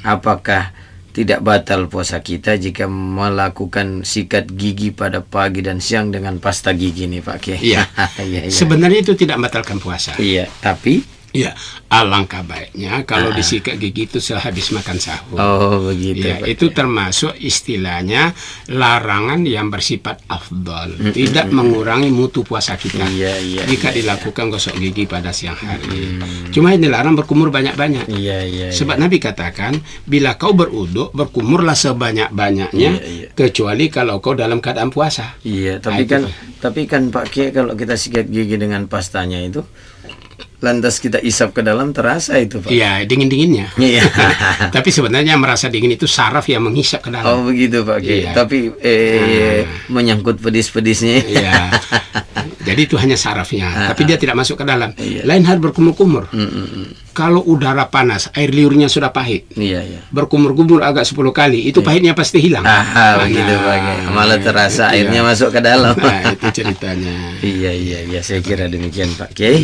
Apakah tidak batal puasa kita jika melakukan sikat gigi pada pagi dan siang dengan pasta gigi nih Pak Kiai? Iya. Iya. Sebenarnya itu tidak membatalkan puasa. Iya, tapi Iya, alangkah baiknya kalau disikat gigi itu sehabis makan sahur. oh begitu. Ya, Pak itu Kiai. termasuk istilahnya larangan yang bersifat afdal, tidak mengurangi mutu puasa kita. Iya, jika iya, dilakukan gosok gigi pada siang hari. Cuma ini dilarang berkumur banyak-banyak. Iya. Sebab Nabi katakan, bila kau beruduk, berkumurlah sebanyak-banyaknya, Iya. kecuali kalau kau dalam keadaan puasa. Iya, Nah, tapi kan Pak Kiai, kalau kita sikat gigi dengan pastanya itu lantas kita isap ke dalam, terasa itu Pak. Iya, dingin-dinginnya. Iya. Tapi sebenarnya merasa dingin itu saraf yang menghisap ke dalam. Oh begitu Pak Kiai. Iya. Tapi menyangkut pedis-pedisnya. Iya. Jadi itu hanya sarafnya, tapi dia tidak masuk ke dalam. Iya. Lain hal berkumur-kumur. Kalau udara panas, air liurnya sudah pahit. Iya. Berkumur-kumur agak 10 kali, itu pahitnya pasti hilang. Begitu Pak Kiai. Malah terasa iya. airnya masuk ke dalam. Nah, itu ceritanya. Iya, saya kira demikian Pak Kiai.